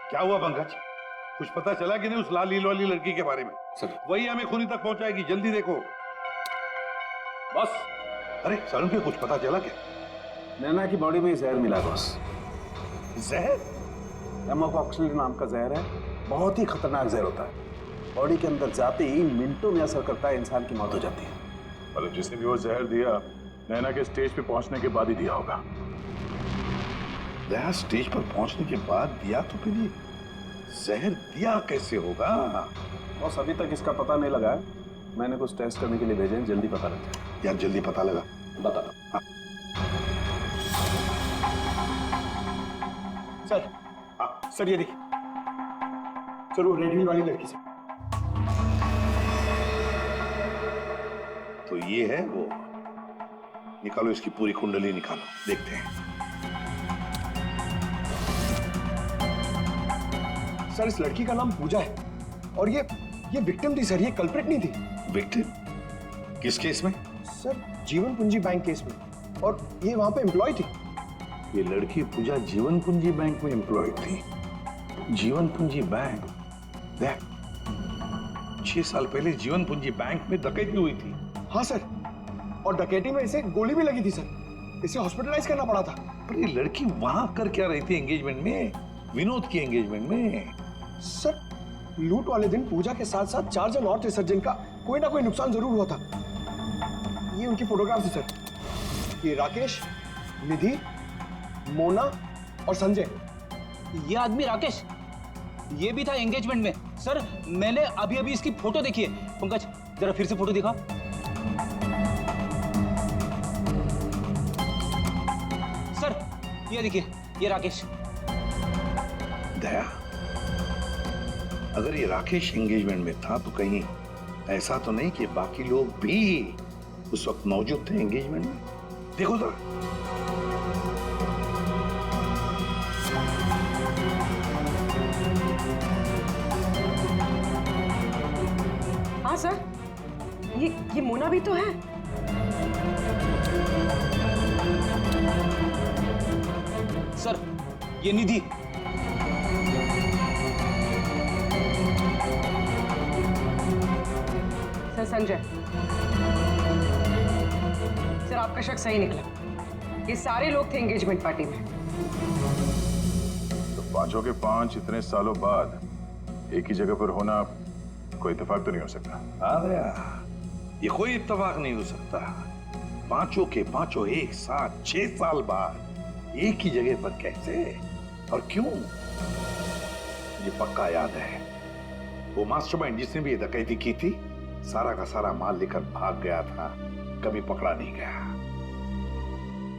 क्या हुआ पंकज? कुछ पता चला कि नहीं उस लाल लील वाली लड़की के बारे में? सर वही हमें खूनी तक पहुंचाएगी, जल्दी देखो। बस। अरे सरुण के कुछ पता चला क्या? नैना की बॉडी में जहर मिला बॉस। जहर? एमोकॉक्सिल नाम का जहर है, बहुत ही खतरनाक जहर होता है। बॉडी के अंदर जाते ही मिनटों में असर करता है, इंसान की मौत हो जाती है। मतलब जिसने भी वो जहर दिया नैना के स्टेज पे पहुंचने के बाद ही दिया होगा। दया स्टेज पर पहुंचने के बाद दिया तो फिर ये जहर दिया कैसे होगा? बॉस अभी तक इसका पता नहीं लगा है। मैंने कुछ टेस्ट करने के लिए भेजे हैं, जल्दी पता लग जाए। यार जल्दी पता लगा। बता दो। हाँ। सर। हाँ। सर ये देखिए, सर वो रेड हिल वाली लड़की से। तो ये है वो। निकालो इसकी पूरी कुंडली निकालो, देखते हैं। सर इस लड़की का नाम पूजा है और ये विक्टिम थी सर, ये कल्प्रिट नहीं थी। विक्टिम? किस केस में? सर जीवन पूंजी बैंक केस में, और ये वहां पे एम्प्लॉय थी। ये लड़की पूजा जीवन पूंजी बैंक में एम्प्लॉय थी। जीवन पूंजी बैंक? देख, 6 साल पहले जीवन पूंजी बैंक में डकैती हुई थी। हाँ सर, और डकैती में इसे गोली भी लगी थी सर, इसे हॉस्पिटलाइज करना पड़ा था। पर ये लड़की वहां कर क्या रही थी एंगेजमेंट में, विनोद की एंगेजमेंट में? सर लूट वाले दिन पूजा के साथ साथ 4 जन और थे सर, जिनका कोई ना कोई नुकसान जरूर हुआ था। ये उनकी फोटोग्राफ थी सर। ये राकेश, निधि, मोना और संजय। ये आदमी राकेश, ये भी था एंगेजमेंट में। सर मैंने अभी अभी इसकी फोटो देखी है। पंकज जरा फिर से फोटो दिखा। सर ये देखिए, ये राकेश। दया, अगर ये राकेश एंगेजमेंट में था तो कहीं ऐसा तो नहीं कि बाकी लोग भी उस वक्त मौजूद थे एंगेजमेंट में? देखो जरा। हाँ सर, ये मोना भी तो है। सर ये निधि। सर संजय, सर आपका शक सही निकला, ये सारे लोग थे एंगेजमेंट पार्टी में। तो पांचों के पांच इतने सालों बाद एक ही जगह पर होना कोई इत्तेफाक तो नहीं हो सकता। हाँ दया, ये कोई इत्तेफाक नहीं हो सकता। पांचों के पांचों एक साथ 6 साल बाद एक ही जगह पर कैसे और क्यों? मुझे पक्का याद है, वो मास्टरमाइंड जिसने भी ये डकैती की थी सारा का सारा माल लेकर भाग गया था, कभी पकड़ा नहीं गया।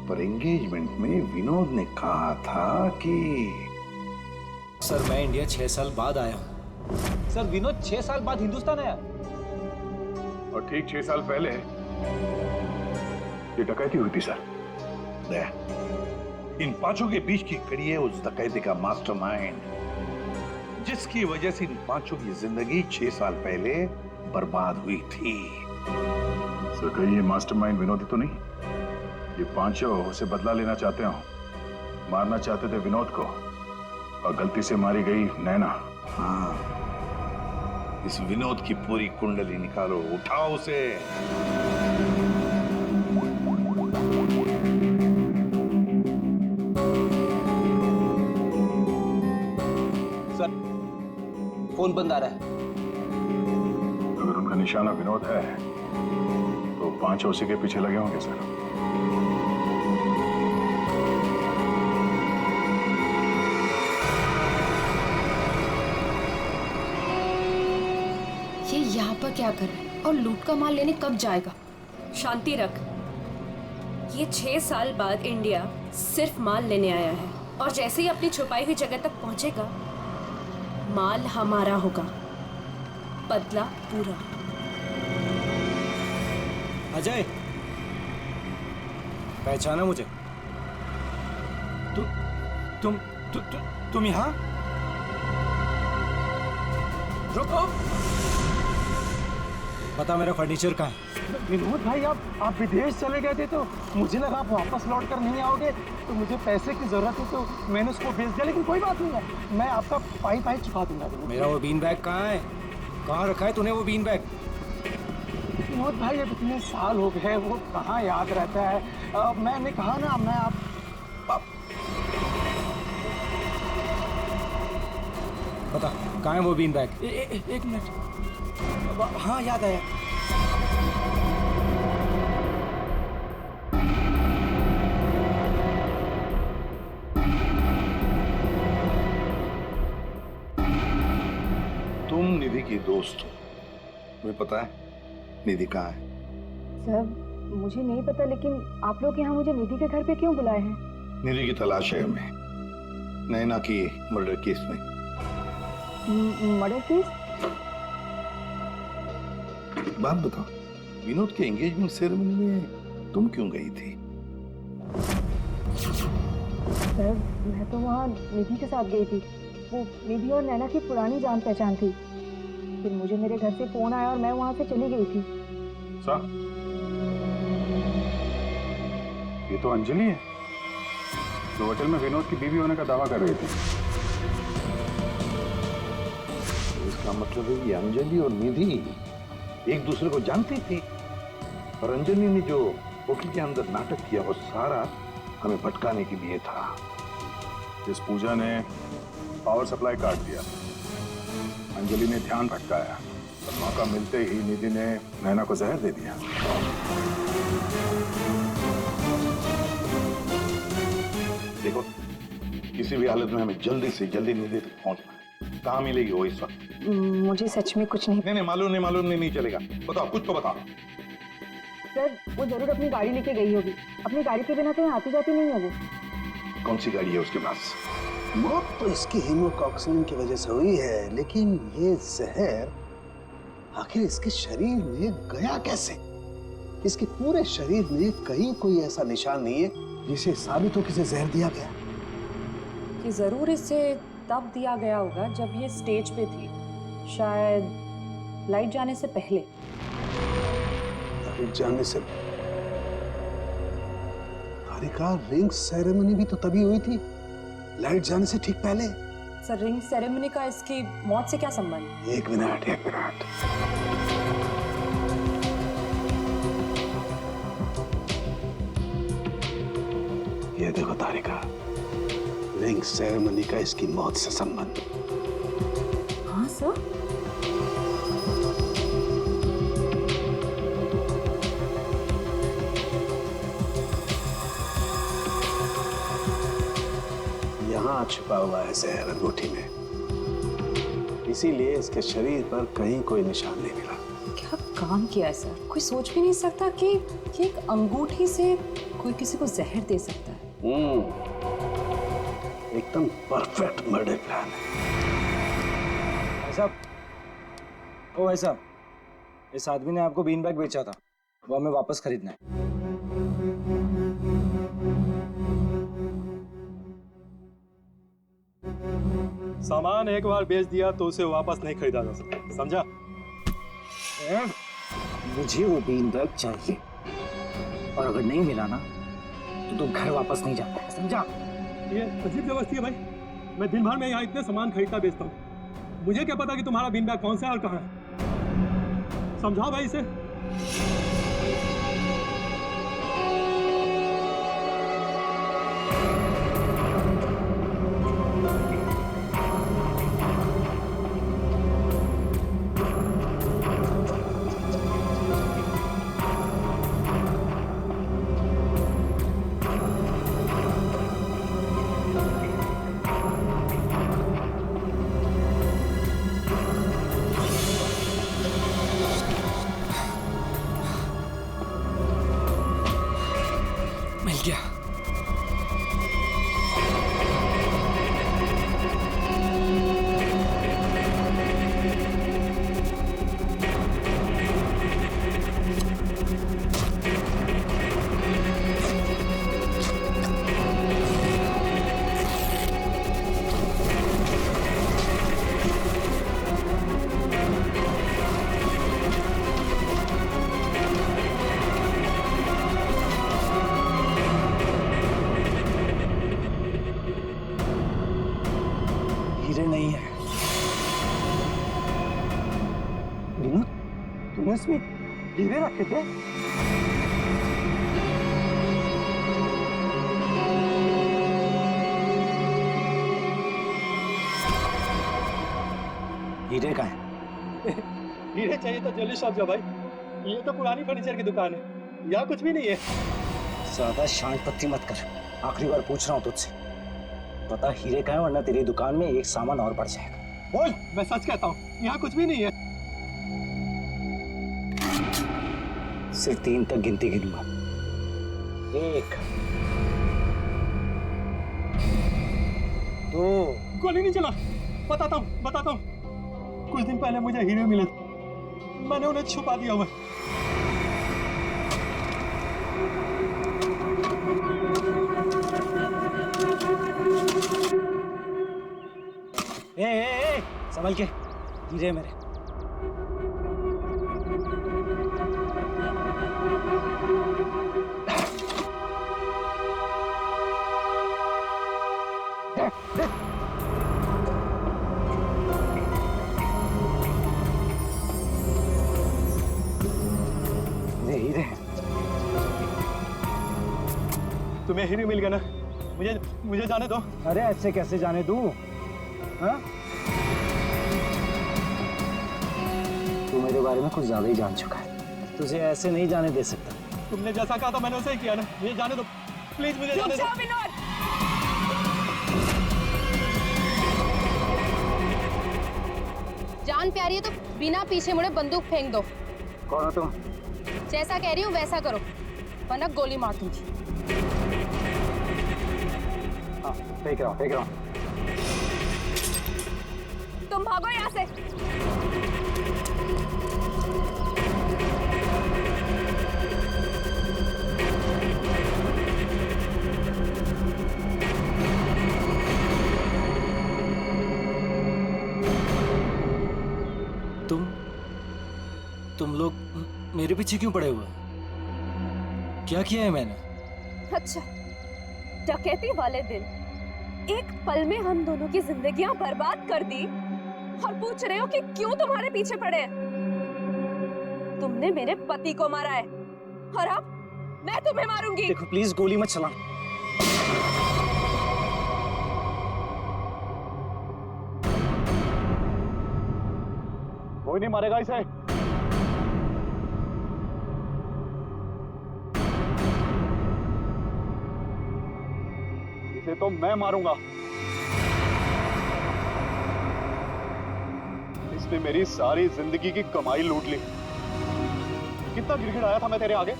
पर एंगेजमेंट में विनोद ने कहा था कि सर मैं इंडिया 6 साल बाद आया हूं। सर विनोद 6 साल बाद हिंदुस्तान आया। और ठीक 6 साल पहले ये डकैती हुई थी सर। दया, इन पांचों के बीच की कड़ी है उस डकैती का मास्टरमाइंड, जिसकी वजह से इन पांचों की जिंदगी 6 साल पहले बर्बाद हुई थी। सर कहीं ये मास्टरमाइंड विनोद ही तो नहीं? ये पांचों उसे बदला लेना चाहते हो, मारना चाहते थे विनोद को और गलती से मारी गई नैना। हाँ, इस विनोद की पूरी कुंडली निकालो, उठाओ उसे। सर फोन बंद आ रहा है। अगर उनका निशाना विनोद है तो पांचों उसी के पीछे लगे होंगे सर। ये यहाँ पर क्या कर रहा है और लूट का माल लेने कब जाएगा? शांति रख। ये 6 साल बाद इंडिया सिर्फ माल लेने आया है और जैसे ही अपनी छुपाई हुई जगह तक पहुंचेगा माल हमारा होगा, बदला पूरा। अजय, पहचाना मुझे? तुम यहाँ? रुको, बता मेरा फर्नीचर कहाँ है? विनोद भाई आप विदेश चले गए थे तो मुझे लगा आप वापस लौट कर नहीं आओगे, तो मुझे पैसे की जरूरत है तो मैंने उसको भेज दिया, लेकिन कोई बात नहीं है, मैं आपका पाई चुका दूंगा। मेरा वो बीन बैग कहाँ है? कहाँ रखा है तूने वो बीन बैग? विनोद भाई अब इतने साल हो गए, वो कहाँ याद रहता है। मैंने कहा ना, मैं आप बता कहाँ है वो बीन बैग? एक मिनट, हाँ याद आया। तुम निधि की दोस्त हो, तुम्हें पता है निधि कहाँ है? सर मुझे नहीं पता, लेकिन आप लोग यहाँ मुझे निधि के घर पे क्यों बुलाए हैं? निधि की तलाश है हमें, नैना की मर्डर केस में। Murder case? बात बताओ, विनोद के एंगेजमेंट सेरेमनी में तुम क्यों गई थी? सर मैं तो वहाँ निधि के साथ गई थी, वो निधि और नैना की पुरानी जान पहचान थी। फिर मुझे मेरे घर से फोन आया और मैं वहाँ से चली गई थी। सर, ये तो अंजलि है जो होटल में विनोद की बीवी होने का दावा कर रही थी। इसका मतलब है कि अंजलि और निधि एक दूसरे को जानती थी, और अंजलि ने जो होटल के अंदर नाटक किया वो सारा हमें भटकाने के लिए था। इस पूजा ने पावर सप्लाई काट दिया, अंजलि ने ध्यान भटकाया, और मौका मिलते ही निधि ने नैना को जहर दे दिया। देखो, किसी भी हालत में हमें जल्दी से जल्दी निधि तक पहुंचना है। कहाँ मिलेगी वो इस वक्त? मुझे सच में कुछ नहीं। नहीं मालूम नहीं चलेगा, बताओ, कुछ तो बताओ। सर वो जरूर अपनी गाड़ी लेके गई होगी, अपनी गाड़ी के बिना कहीं आती जाती नहीं है वो। कौन सी गाड़ी है उसके पास? मौत तो इसकी हीमोटॉक्सिन की वजह से हुई है, लेकिन ये जहर आखिर इसके शरीर में गया कैसे? इसके पूरे शरीर में कहीं कोई ऐसा निशान नहीं है जिसे साबित हो किसे जहर दिया गया। ये जरूर इसे तब दिया गया होगा जब ये स्टेज पे थी, शायद लाइट जाने से पहले। लाइट जाने से? तारिका, रिंग सेरेमनी भी तो तभी हुई थी, लाइट जाने से ठीक पहले। सर रिंग सेरेमनी का इसकी मौत से क्या संबंध? एक मिनट। ये देखो तारिका, रिंग सेरेमनी का इसकी मौत से संबंध। हाँ सर। यहाँ छुपा हुआ है जहर अंगूठी में, इसीलिए इसके शरीर पर कहीं कोई निशान नहीं मिला। क्या काम किया है सर? कोई सोच भी नहीं सकता कि एक अंगूठी से कोई किसी को जहर दे सकता है। एकदम परफेक्ट मर्डर प्लान है। भाई साहब, इस आदमी ने आपको बीन बैग बेचा था, वो हमें वापस खरीदना है। सामान एक बार बेच दिया तो उसे वापस नहीं खरीदा जा सकता, समझा? मुझे वो बीन बैग चाहिए, और अगर नहीं मिला ना तो तू घर वापस नहीं जाता है, समझा? ये अजीब जबरदस्ती है भाई, मैं दिन भर में यहाँ इतने सामान खरीदता बेचता हूँ, मुझे क्या पता कि तुम्हारा बीन बैग कौन सा है और कहाँ है? समझाओ भाई इसे। हीरे नहीं है। विनोद, तूने इसमें हीरे रखे थे? हीरे का है। हीरे चाहिए तो ज्वेलरी शॉप जा भाई, ये तो पुरानी फर्नीचर की दुकान है, यहाँ कुछ भी नहीं है। ज्यादा शांत पत्ती मत कर, आखिरी बार पूछ रहा हूँ तुझसे, पता हीरे का है, वरना तेरी दुकान में एक सामान और बढ़ जाएगा। बोल, मैं सच कहता हूँ, यहाँ कुछ भी नहीं है। सिर्फ 3 तक गिनती गिनूंगा। 1 2 गोली नहीं चला, बताता हूँ। कुछ दिन पहले मुझे हीरे मिले, मैंने उन्हें छुपा दिया हुआ। ए, संभल के, हीरे मेरे। हीरे तुम्हें हीरे मिल गया ना, मुझे जाने दो। अरे ऐसे कैसे जाने दूं? हाँ? तू मेरे बारे में कुछ ज्यादा ही जान चुका है, तुझे ऐसे नहीं जाने दे सकता। तुमने जैसा कहा था मैंने वैसे ही किया ना, मुझे जाने दो प्लीज, मुझे जाने दो। जान प्यारी है तो बिना पीछे मुड़े बंदूक फेंक दो। कौन हो तुम? जैसा कह रही हूँ वैसा करो, वरना गोली मार दूंगी। हाँ, फेंक रहा हूँ। तुम भागो यहाँ से। तुम लोग मेरे पीछे क्यों पड़े हुए? क्या किया है मैंने? अच्छा, डकैती वाले दिन एक पल में हम दोनों की जिंदगियां बर्बाद कर दी और पूछ रहे हो कि क्यों तुम्हारे पीछे पड़े हैं? तुमने मेरे पति को मारा है और अब मैं तुम्हें मारूंगी। देखो प्लीज गोली मत चला। कोई नहीं मारेगा इसे। इसे तो मैं मारूंगा। इसने मेरी सारी जिंदगी की कमाई लूट ली। कितना गिड़गिड़ाया था मैं तेरे आगे,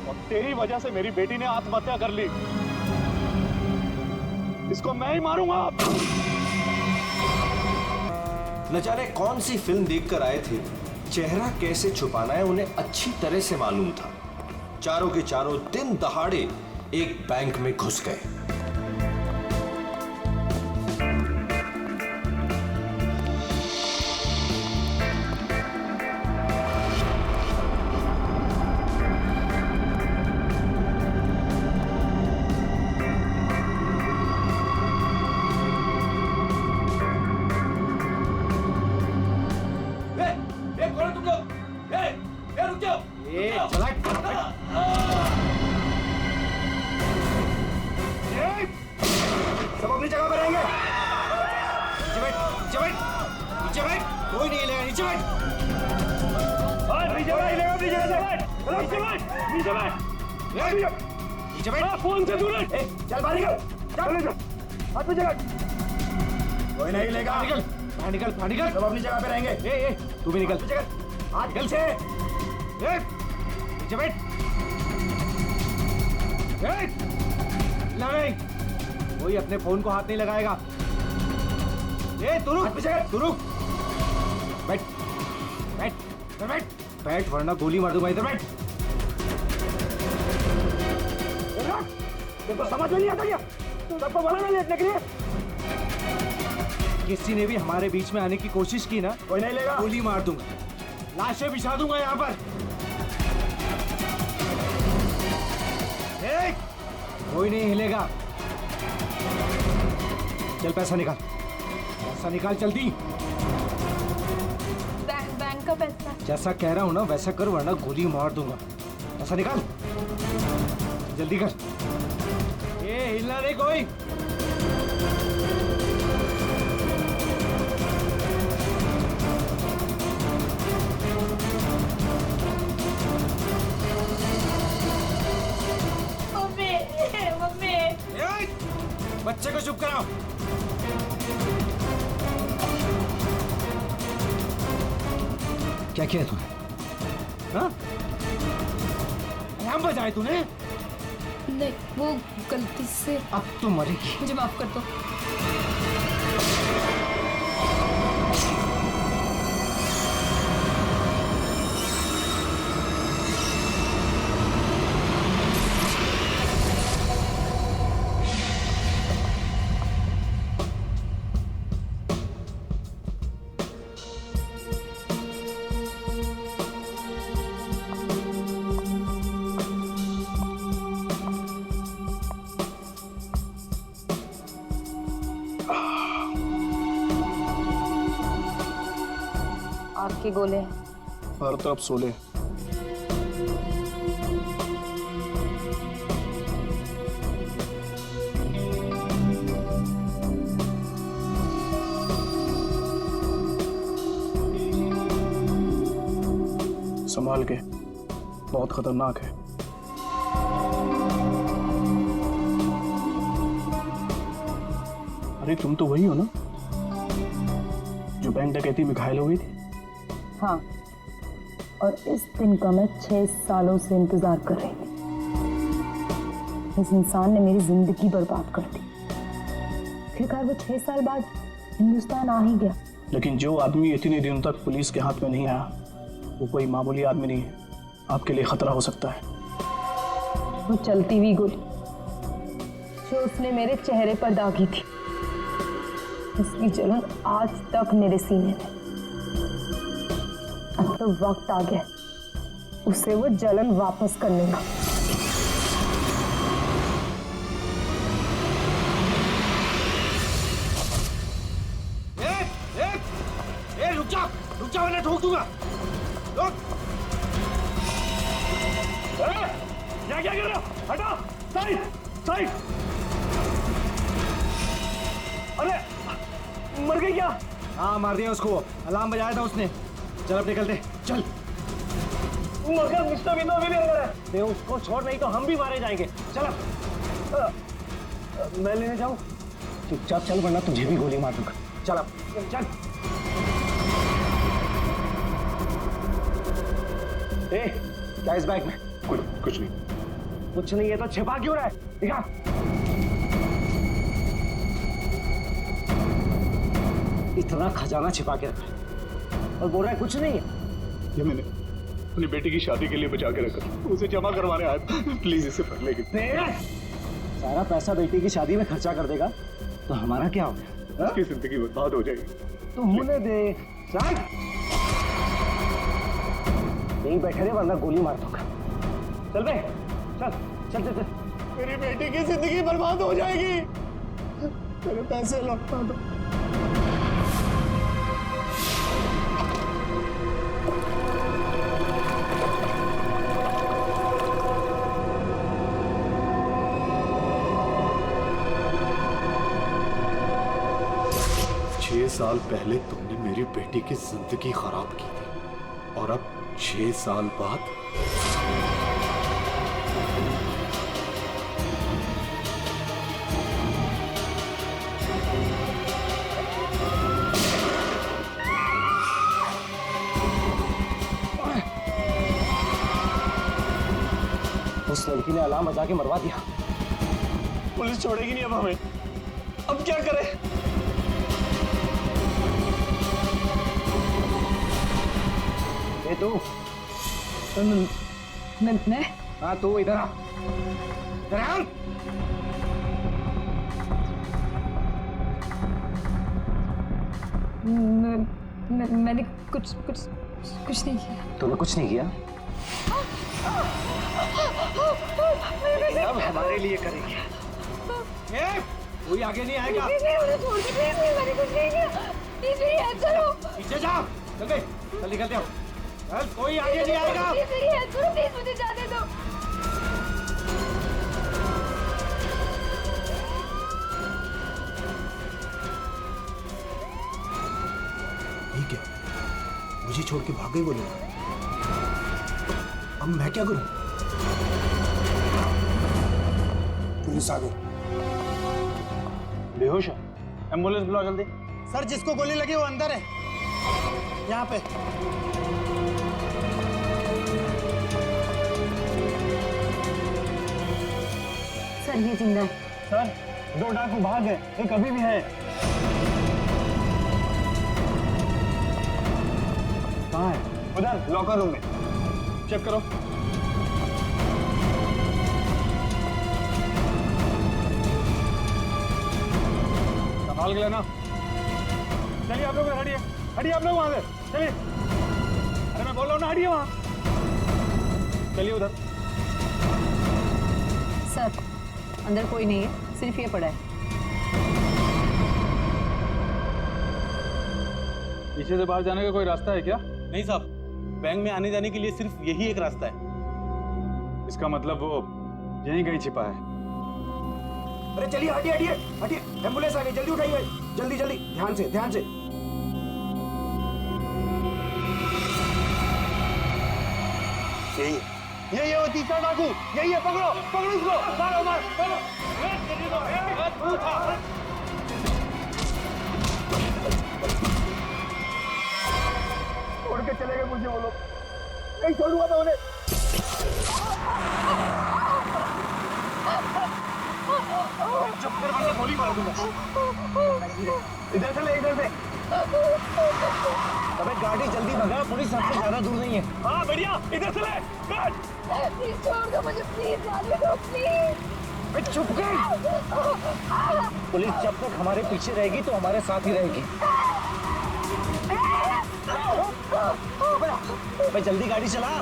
और तेरी वजह से मेरी बेटी ने आत्महत्या कर ली। इसको मैं ही मारूंगा। न जाने कौन सी फिल्म देखकर आए थे, चेहरा कैसे छुपाना है उन्हें अच्छी तरह से मालूम था। चारों के चारों दिन दहाड़े एक बैंक में घुस गए। सब अपनी जगह पर रहेंगे। नीचे बैठ, नीचे बैठ, नीचे बैठ, कोई नहीं हिलेगा, नीचे बैठ। नीचे बैठ, नीचे बैठ, नीचे बैठ, नीचे बैठ। फोन से दूर है। चल बाहर निकल, चल हाथ पे जगह। कोई नहीं हिलेगा। निकल, बाहर निकल, बाहर निकल। सब अपनी जगह पे रहेंगे। तू भी निकल, हाथ निकल से। नीचे बैठ। नहीं, कोई अपने फोन को हाथ नहीं लगाएगा। तू रुक, बैठ, बैठ, बैठ, बैठ, वरना गोली मार दूंगा। इधर बैठ। तुमको समझ में नहीं आता क्या? सबको बोला ना लेटने के लिए। किसी ने भी हमारे बीच में आने की कोशिश की ना, कोई नहीं लेगा, गोली मार दूंगा, लाशें बिछा दूंगा यहाँ पर। कोई नहीं हिलेगा। चल पैसा निकाल, पैसा निकाल जल्दी। बैंक का पैसा। जैसा कह रहा हूँ ना वैसा कर, वरना गोली मार दूंगा। पैसा निकाल, जल्दी कर। ये हिलना नहीं कोई। बच्चे को चुप कराओ। क्या किया तूने? हाँ? अलार्म बजाए तूने? नहीं, वो गलती से। अब तो मरेगी। मुझे माफ कर दो। आपके गोले हर तरफ सोले। संभाल के, बहुत खतरनाक है। अरे तुम तो वही हो ना जो बैंक डकैती में घायल हो गई थी? हाँ, और इस दिन का मैं 6 सालों से इंतजार कर रही थी। इस इंसान ने मेरी जिंदगी बर्बाद कर दी। आखिरकार वो 6 साल बाद हिंदुस्तान आ ही गया। लेकिन जो आदमी इतने दिनों तक पुलिस के हाथ में नहीं आया, वो कोई मामूली आदमी नहीं है। आपके लिए खतरा हो सकता है। वो चलती हुई गोली जो उसने मेरे चेहरे पर दागी थी, उसकी जलन आज तक मेरे सीने में। अब तो वक्त आ गया उसे वो जलन वापस करने का। रुक जा वरना ठोक दूंगा। रुक। क्या कर रहे हो? हटो, साइड साइड। अरे मर गई क्या? हाँ मार दिया उसको, अलार्म बजाया था उसने। चल अब निकलते, चल। मगर मिस्टर विनो भी अंदर है। दे उसको छोड़, नहीं तो हम भी मारे जाएंगे। चल मैं लेने जाऊं? चुपचाप चल वरना तुझे भी गोली मार दूंगा। चल अब चल। ए, क्या इस बैग में? कुछ नहीं। कुछ नहीं है तो छिपा क्यों रहा है? दिखा। इतना खजाना छिपा के रखा और बोल रहा है कुछ नहीं है। ये मैंने अपनी बेटी की शादी के लिए बचा के रखा, उसे जमा करवाने आया। प्लीज इसे पढ़ लेगी। सारा पैसा बेटी की शादी में खर्चा कर देगा तो हमारा क्या हो गया? उसकी जिंदगी बर्बाद हो जाएगी। तो होने दे। चल यहीं बैठे रहे वरना गोली मार दूंगा। चल बे, चल चल चल चल। मेरी बेटी की जिंदगी बर्बाद हो जाएगी। मेरे पैसे लौटा दो। साल पहले तुमने मेरी बेटी की जिंदगी खराब की थी और अब 6 साल बाद उस लड़की ने अलार्म बजा के मरवा दिया। पुलिस छोड़ेगी नहीं अब हमें। अब क्या करें? ये तू? मैं? हाँ तू इधर आ। इधर आ। मैंने कुछ नहीं किया। तूने कुछ नहीं किया? अब हमारे लिए करेगी। कोई आगे नहीं आएगा। मैंने कुछ नहीं किया। हेल्प करो। पीछे जाओ, चल गए, चल निकलते हो। चल, कोई आगे नहीं आएगा। प्लीज मेरी हेल्प करो, प्लीज मुझे जाने दो। ठीक है, मुझे छोड़ के भाग गए वो लोग। अब मैं क्या करूं? पुलिस आ गई। बेहोश है, एम्बुलेंस बुला जल्दी। सर, जिसको गोली लगी वो अंदर है, यहाँ पे। सर ये जिंदा है। सर, 2 डाकू भाग गए, एक अभी भी है। कहाँ है? उधर लॉकर रूम में, चेक करो। संभाल के लेना। चलिए आप लोग हटिए, हटिए आप लोग वहां से, चलिए। अरे मैं बोल रहा हूँ ना, हटिए वहां। चलिए उधर। सर अंदर कोई नहीं है, सिर्फ ये पड़ा है। पीछे से बाहर जाने का कोई रास्ता है क्या? नहीं साहब, बैंक में आने जाने के लिए सिर्फ यही एक रास्ता है। इसका मतलब वो यहीं कहीं छिपा है। अरे चलिए, हटिए हटिए हटिए, एम्बुलेंस आ गई, जल्दी उठाइए, जल्दी जल्दी, ध्यान से ध्यान से। यही है वो तीसरा डाकू, यही है, पकड़ो पकड़ो इसको, मारो मारो मारो। छोड़ के चले गए मुझे वो लोग, नहीं छोड़ूंगा मैं उन्हें। चुप कर वरना गोली मार दूंगा। इधर से ले, इधर से। अबे गाड़ी जल्दी भगा, पुलिस सबसे ज्यादा दूर नहीं है। हाँ बढ़िया, इधर से ले। प्लीज छोड़ दो मुझे, प्लीज जाने दो, प्लीज। चुप कर। पुलिस जब तक हमारे पीछे रहेगी तो हमारे साथ ही रहेगी। अबे जल्दी गाड़ी चला।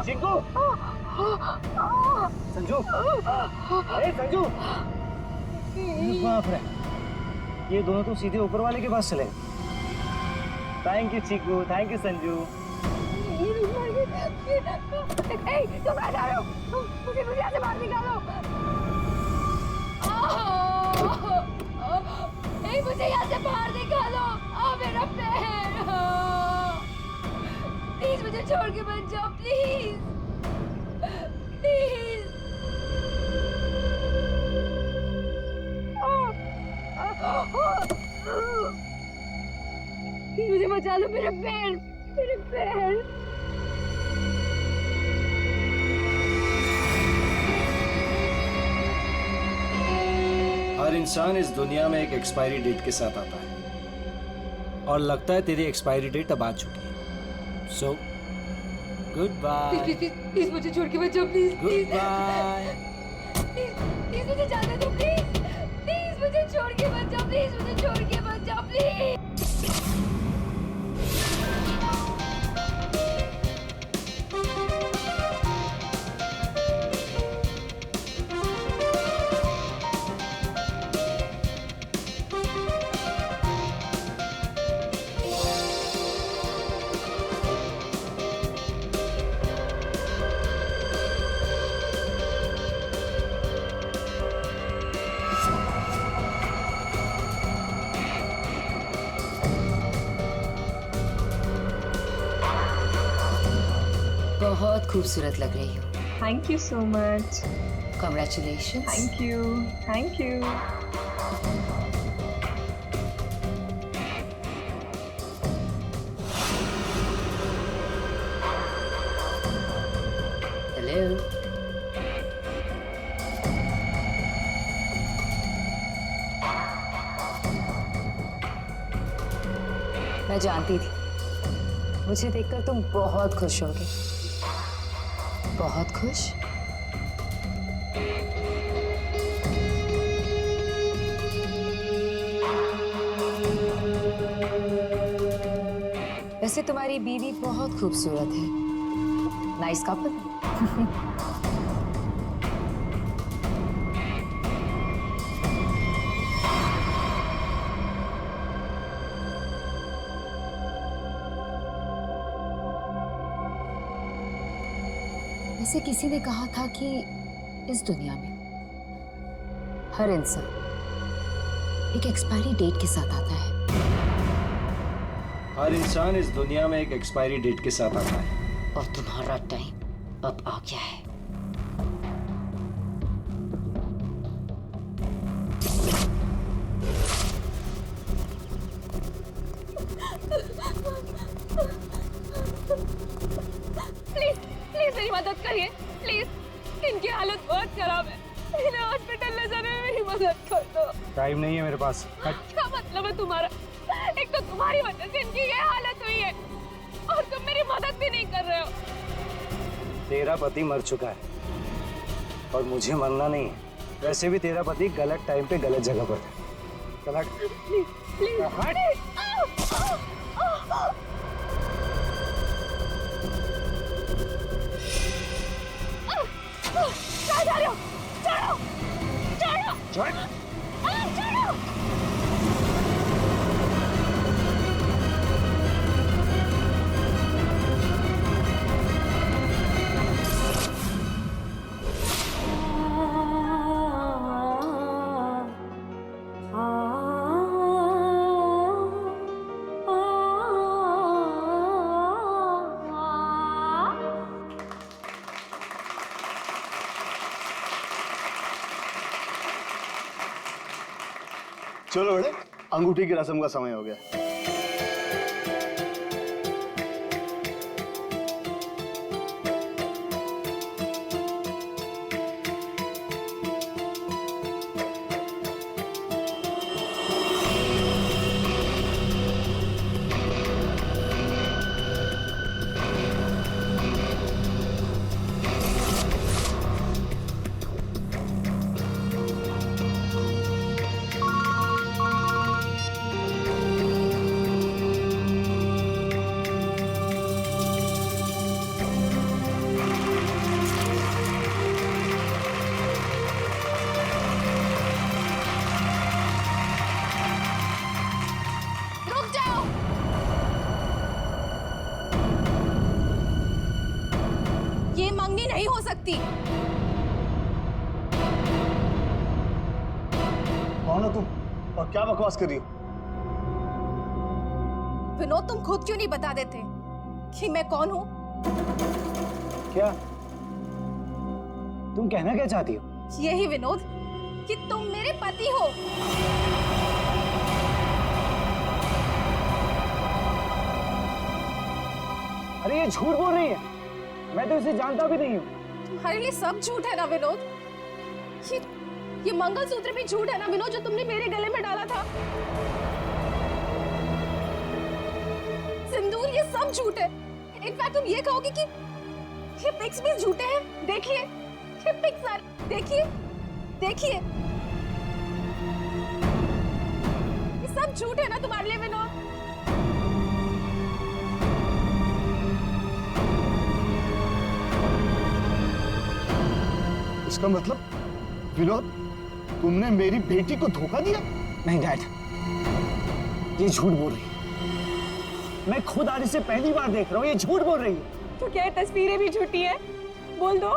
चिंकू, संजू, संजू, बाप रे, ये दोनों तो सीधे ऊपर वाले के पास चले। Thank you Chinku, thank you Sanju. तुम कहाँ जा रहे हो? मुझे यहाँ से बाहर निकालो। मुझे यहाँ से बाहर निकालो। मेरा पैर, प्लीज मुझे छोड़ के मत जाओ, प्लीज प्लीज। मुझे बचा लो, मेरे पैर, मेरे पैर। हर इंसान इस दुनिया में एक एक्सपायरी डेट के साथ आता है और लगता है तेरी एक्सपायरी डेट अब आ चुकी है। So good bye. प्लीज मुझे छोड़ के मत जाओ, प्लीज गुड बाय। प्लीज मुझे जाने दो, प्लीज प्लीज मुझे छोड़ के मत जाओ, प्लीज मुझे छोड़ के मत जाओ, प्लीज। बहुत खूबसूरत लग रही हो। Thank you so much. Congratulations. Thank you, thank you. Hello. मैं जानती थी मुझे देखकर तुम बहुत खुश होगे। बहुत खुश। वैसे तुम्हारी बीवी बहुत खूबसूरत है। Nice couple. वैसे किसी ने कहा था कि इस दुनिया में हर इंसान एक एक्सपायरी डेट के साथ आता है। हर इंसान इस दुनिया में एक एक्सपायरी डेट के साथ आता है। और तुम्हारा टाइम अब आ गया है। प्लीज प्लीज मेरी मदद करिए प्लीज। इनकी हालत बहुत खराब है। इन्हें हॉस्पिटल ले जाने में मेरी मदद कर दो। टाइम नहीं है मेरे पास। क्या मतलब है तुम्हारा? एक तो तुम्हारी वजह से इनकी ये हालत हुई है और तुम मेरी मदद भी नहीं कर रहे हो। तेरा पति मर चुका है और मुझे मरना नहीं है। वैसे भी तेरा पति गलत टाइम पे गलत जगह पर था। चल हट। प्लीज प्लीज हट। कहाँ जा रहे हो? छोड़ो छोड़ो छोड़ो छोड़ो। चलो बड़े, अंगूठी की रस्म का समय हो गया। नहीं हो सकती। कौन हो तुम और क्या बकवास कर रही हो? विनोद, तुम खुद क्यों नहीं बता देते कि मैं कौन हूँ? क्या तुम कहना क्या चाहती हो? यही विनोद कि तुम मेरे पति हो। अरे ये झूठ बोल रही है, मैं तो इसे जानता भी नहीं हूँ। तुम्हारे लिए सब झूठ है ना विनोद? ये मंगलसूत्र भी झूठ है ना विनोद, जो तुमने मेरे गले में डाला था? सिंदूर, ये सब झूठ है। इनफैक्ट तुम ये कहोगे कि ये पिक्स भी झूठे हैं। देखिए ये पिक्स सारे, देखिए देखिए, ये सब झूठ है ना तुम्हारे लिए विनोद? इसका मतलब विनोद, तुमने मेरी बेटी को धोखा दिया? नहीं डैड, ये झूठ बोल रही है। मैं खुद आज इसे पहली बार देख रहा हूँ, ये झूठ बोल रही है। तो क्या ये तस्वीरें भी झूठी है? बोल दो,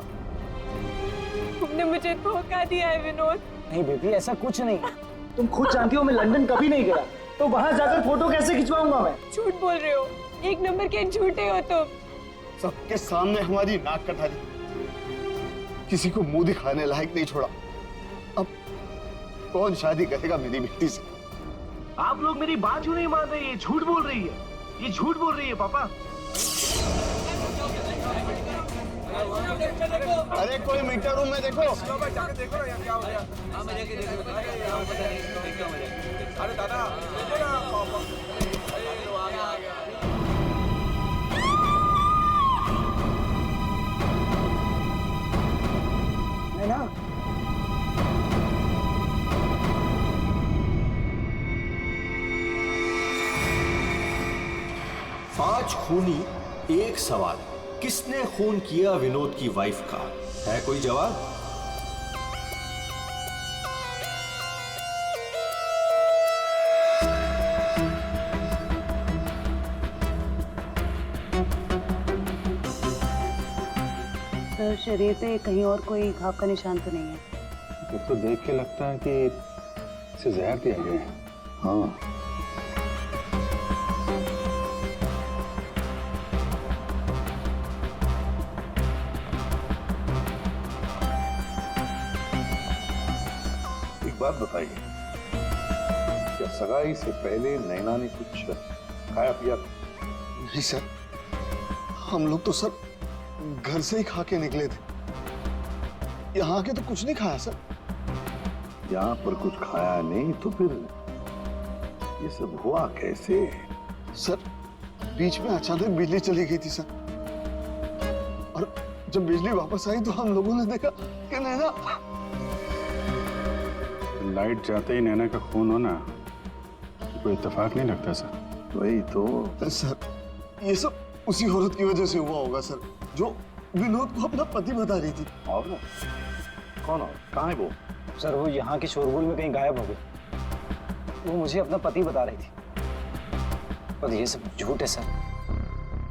तुमने मुझे धोखा दिया है विनोद। नहीं बेबी, ऐसा कुछ नहीं। तुम खुद जानती हो मैं लंदन कभी नहीं गया, तो वहां जाकर फोटो कैसे खिंचवाऊंगा मैं? झूठ बोल रहे हो, एक नंबर के झूठे हो तुम। सबके सामने हमारी नाक कटा दी, किसी को मुंह दिखाने लायक नहीं छोड़ा। अब कौन शादी करेगा मेरी बेटी से? आप लोग मेरी बात क्यों नहीं मान रहे? ये झूठ बोल रही है, ये झूठ बोल रही है पापा। अरे कोई मीटर रूम में देखो। जाके देखो ना क्या हो गया। हाँ मैं जाके देखो। अरे दादा देखो ना। आ गया। है ना? पांच खूनी एक सवाल, किसने खून किया विनोद की वाइफ का? है कोई जवाब? सर शरीर पे कहीं और कोई घाव का निशान तो नहीं है? फिर तो देख के लगता है कि इसे जहर दिया गया है। हाँ। एक बात बताइए, क्या सगाई से पहले नैना ने कुछ खाया पिया? नहीं सर, हम लोग तो सर घर से ही खा के निकले थे। यहाँ आके तो कुछ नहीं खाया सर। यहाँ पर कुछ खाया नहीं तो फिर ये सब हुआ कैसे? सर बीच में अचानक बिजली चली गई थी सर, और जब बिजली वापस आई तो हम लोगों ने देखा कि नैना। लाइट जाते ही नैना का खून होना कोई इत्तेफाक नहीं लगता सर। वही तो सर, ये सब उसी औरत की वजह से हुआ होगा सर, जो विनोद को अपना पति बता रही थी। और कौन और कहाँ है वो? सर वो यहाँ के शोरगुल में कहीं गायब हो गई। वो मुझे अपना पति बता रही थी, और ये सब झूठ है सर।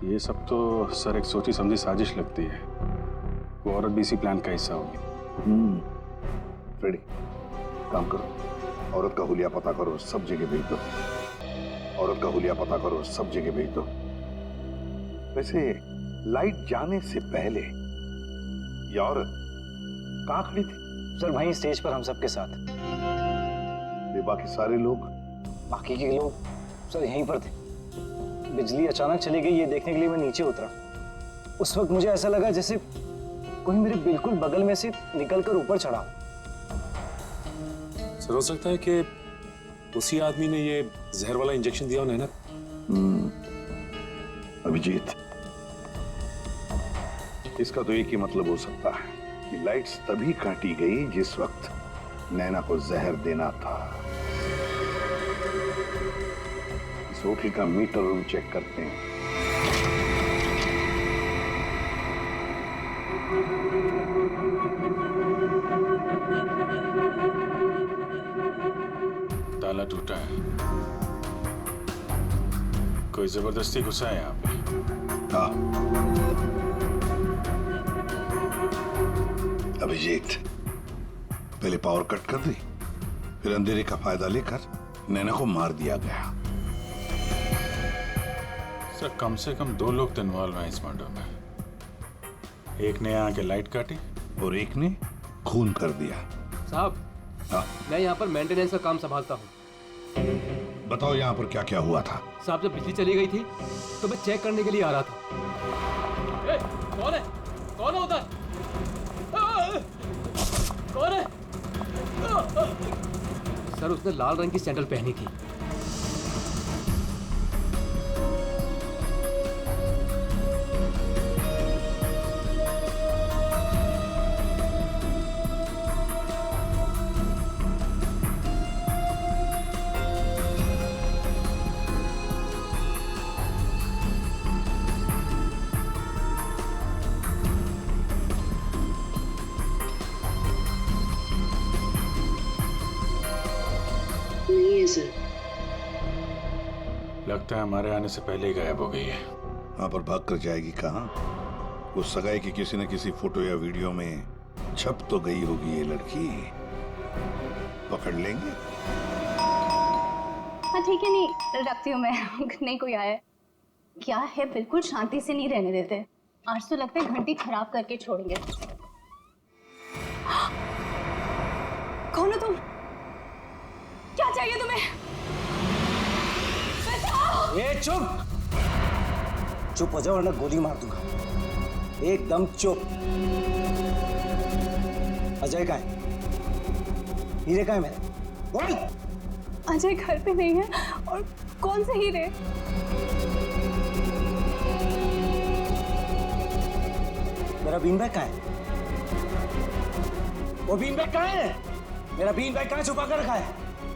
ये सब तो सर एक सोची समझी साजिश लगती है। वो औरत भी इसी प्लान का हिस्सा होगी। रेडी, काम करो, औरत का हुलिया पता करो, सब जगह भेज दो। औरत का हुलिया पता करो, सब जगह भेज दो। वैसे लाइट जाने से पहले ये औरत कहाँ खड़ी थी? सर वहीं स्टेज पर हम सबके साथ। ये बाकी सारे लोग? बाकी के लोग सर यहीं पर थे। बिजली अचानक चली गई ये देखने के लिए मैं नीचे उतरा। उस वक्त मुझे ऐसा लगा जैसे कोई मेरे बिल्कुल बगल में से निकलकर ऊपर चढ़ा। सर हो सकता है कि उसी आदमी ने ये जहर वाला इंजेक्शन दिया हो नैना। अभिजीत, इसका तो एक ही मतलब हो सकता है कि लाइट्स तभी काटी गई जिस वक्त नैना को जहर देना था। इस होटल का मीटर रूम चेक करते हैं। ताला टूटा है, कोई जबरदस्ती घुसा है यहाँ पे। हाँ अभिजीत, पहले पावर कट कर दी, फिर अंधेरे का फायदा लेकर नैना को मार दिया गया। सर कम से कम 2 लोग तो इन्वॉल्व हैं इस मर्डर में। एक ने यहाँ के लाइट काटी और एक ने खून कर दिया। साहब, हाँ मैं यहाँ पर मेंटेनेंस का काम संभालता हूँ। बताओ यहाँ पर क्या क्या हुआ था? साहब जब बिजली चली गई थी तो मैं चेक करने के लिए आ रहा था। कौन है? कौन है उधर? कौन है? सर उसने लाल रंग की सैंडल पहनी थी। लगता है हमारे आने से पहले ही गायब हो गई है। वहां पर भाग कर जाएगी कहाँ? वो सगाई की किसी न किसी फोटो या वीडियो में छप तो गई होगी ये लड़की। पकड़ लेंगे। हाँ ठीक है, नहीं रखती हूँ मैं। नहीं कोई आया क्या है, बिल्कुल शांति से नहीं रहने देते। आज तो लगता है घंटी खराब करके छोड़ेंगे। कौन हो तुम? क्या चाहिए तुम्हें? ए चुप! चुप हो जाओ वरना गोली मार दूंगा। एकदम चुप। अजय कहाँ है? हीरे कहाँ है मेरे? बोल। अजय घर पे नहीं है। और कौन से हीरे? मेरा बीन बैग कहाँ है? वो बीन बैग कहाँ है? मेरा बीन बैग कहाँ छुपा कर रखा है?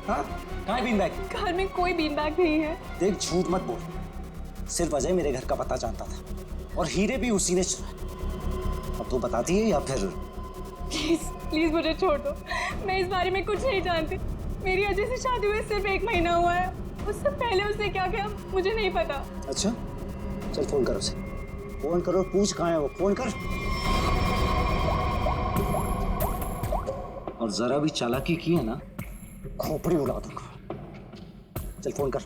हाँ, कहाँ है बीन बैग? घर में कोई बीन बैग नहीं है। देख, झूठ मत बोल। सिर्फ अजय मेरे घर का पता जानता था और हीरे भी उसी ने चुराए। अब तू बताती है या फिर? प्लीज प्लीज मुझे छोड़ दो। मैं इस बारे में कुछ नहीं जानती। मेरी अजय से शादी हुए सिर्फ 1 महीना हुआ है। उससे पहले उसने क्या किया मुझे नहीं पता। अच्छा, चल फोन कर उसे। फोन करो, पूछ कहाँ है वो। फोन कर। और जरा भी चालाकी की है ना, खोपड़ी उड़ा दूंगा। चल फोन कर।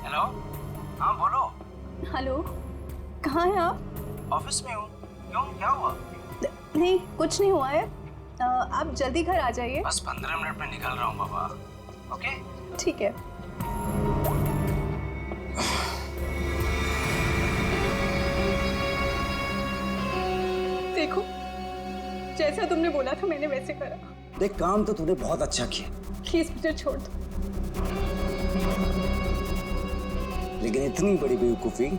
हेलो, हाँ बोलो। हेलो, कहाँ हैं आप? ऑफिस में हूँ। क्यों, क्या हुआ? नहीं, कुछ नहीं हुआ है। आप जल्दी घर आ जाइए। बस 15 मिनट में निकल रहा हूँ बाबा। ओके, ठीक है। देखो, जैसा तुमने बोला था मैंने वैसे करा। देख, काम तो तूने बहुत अच्छा किया। प्लीज मुझे छोड़ दो। लेकिन इतनी बड़ी बेवकूफी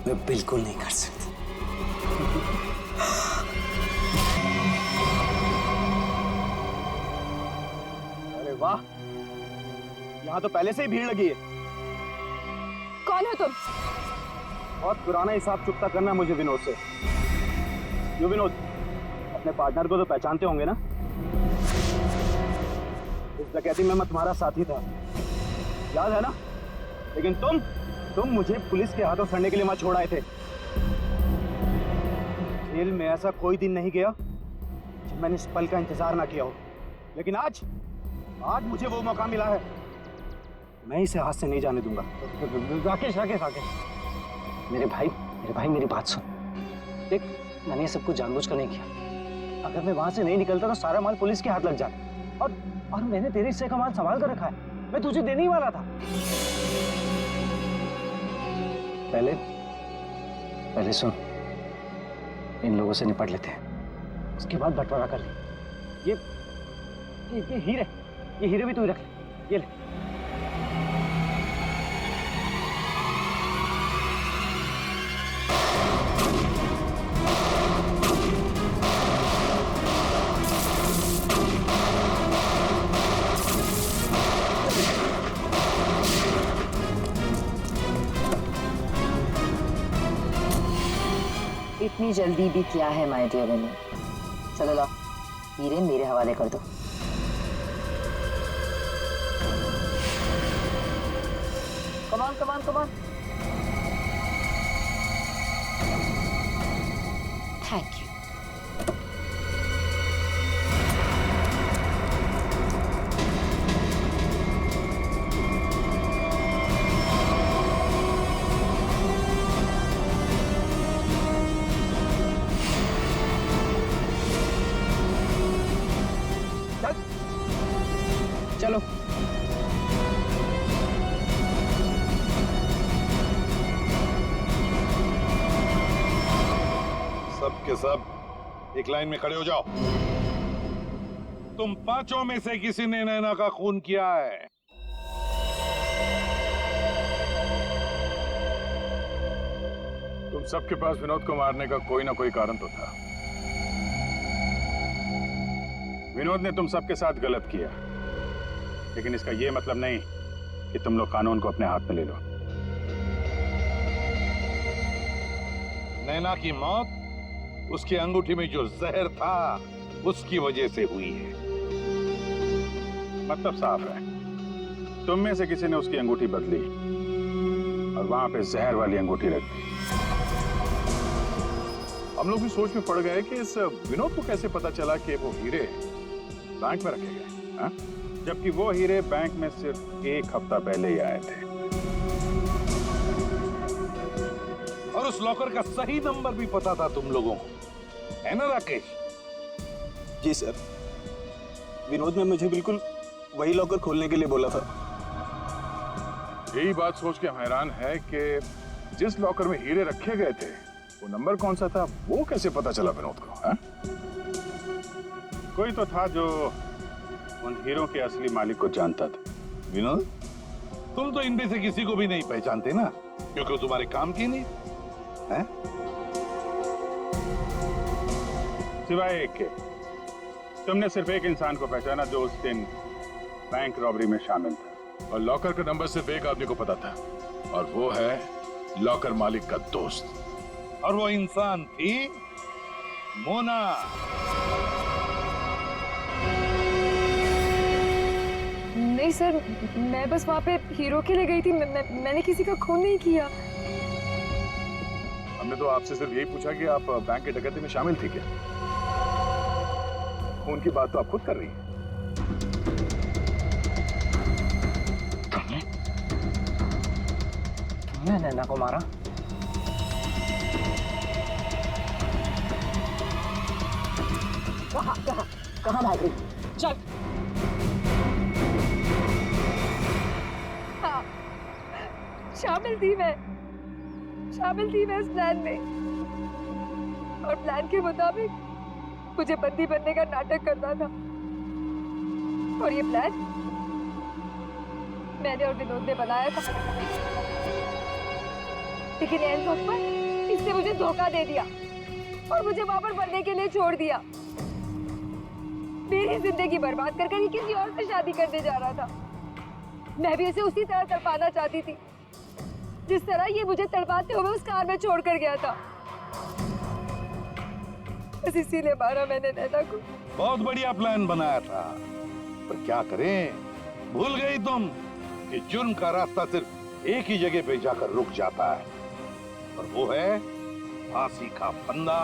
मैं बिल्कुल नहीं कर सकता। अरे वाह, यहाँ तो पहले से ही भीड़ लगी है। कौन हो तुम? बहुत पुराना हिसाब चुकता करना है मुझे विनोद से। यो विनोद, अपने पार्टनर को तो पहचानते होंगे ना? इस डकैती में मैं तुम्हारा साथी था, याद है ना? लेकिन तुम मुझे पुलिस के हाथों सड़ने के लिए वहां छोड़ आए थे। जेल में ऐसा कोई दिन नहीं गया जब मैंने इस पल का इंतजार ना किया हो। लेकिन आज मुझे वो मौका मिला है। मैं इसे हाथ से नहीं जाने दूंगा। राकेश राकेश राकेश, मेरे भाई मेरी बात सुन। देख, मैंने ये सब कुछ जानबूझकर नहीं किया। अगर मैं वहां से नहीं निकलता तो सारा माल पुलिस के हाथ लग जाता। और मैंने तेरे हिस्से का माल संभाल कर रखा है। मैं तुझे देने ही वाला था। पहले सुन, इन लोगों से निपट लेते हैं, उसके बाद बंटवारा कर ले। ये हीरे भी तू ही रख ले। ये ले। इतनी जल्दी भी क्या है माय डियर बनी? चलो लाओ, हीरे मेरे हवाले कर दो। कमान कमान कमान। Thank you. चलो। सब के सब एक लाइन में खड़े हो जाओ। तुम पांचों में से किसी ने नैना का खून किया है? तुम सबके पास विनोद को मारने का कोई ना कोई कारण तो था। विनोद ने तुम सबके साथ गलत किया, लेकिन इसका यह मतलब नहीं कि तुम लोग कानून को अपने हाथ में ले लो। नैना की मौत उसकी अंगूठी में जो जहर था उसकी वजह से हुई है। मतलब साफ है, तुम में से किसी ने उसकी अंगूठी बदली और वहां पे जहर वाली अंगूठी रख दी। हम लोग भी सोच में पड़ गए कि इस विनोद को कैसे पता चला कि वो हीरे बैंक में रखे गए, हाँ? जबकि वो हीरे बैंक में सिर्फ 1 हफ्ता पहले ही आए थे। और उस लॉकर का सही नंबर भी पता था तुम लोगों को, है ना राकेश? जी सर, विनोद ने मुझे बिल्कुल वही लॉकर खोलने के लिए बोला था। यही बात सोच के हम हैरान है कि जिस लॉकर में हीरे रखे गए थे वो नंबर कौन सा था, वो कैसे पता चला विनोद को? हाँ? कोई तो था जो उन हीरो के असली मालिक को जानता था। विनोद, तुम तो इनमें से किसी को भी नहीं पहचानते ना, क्योंकि वो तुम्हारे काम की नहीं है। सिवाय एक के, तुमने सिर्फ एक इंसान को पहचाना जो उस दिन बैंक रॉबरी में शामिल था। और लॉकर का नंबर सिर्फ एक आदमी को पता था, और वो है लॉकर मालिक का दोस्त। और वो इंसान थी मोना। नहीं सर, मैं बस वहाँ पे हीरो के लिए गई थी। मैंने किसी का खून नहीं किया। हमने तो आपसे सिर्फ यही पूछा कि आप बैंक की डकैती में शामिल थी क्या? खून की बात तो आप खुद कर रही हैं। तुमने नैना को मारा? कहाँ भाग रही? चल। हाँ, शामिल थी मैं इस प्लान में, और प्लान के मुताबिक मुझे बंदी बनने का नाटक करना था। और ये प्लान मैंने और विनोद ने बनाया था, लेकिन एंड वक्त पर इसने मुझे धोखा दे दिया और मुझे वहां पर बनने के लिए छोड़ दिया। मेरी जिंदगी बर्बाद करके ये किसी और से शादी करने जा रहा था। मैं भी इसे उसी तरह तड़पाना चाहती थी जिस तरह ये मुझे तड़पाते हुए उस कार में छोड़कर गया था। बस इसीलिए मारा मैंने नैना को। बहुत बढ़िया प्लान बनाया था, पर क्या करें, भूल गई तुम कि जुर्म का रास्ता सिर्फ एक ही जगह पे जाकर रुक जाता है, और वो है फांसी का फंदा।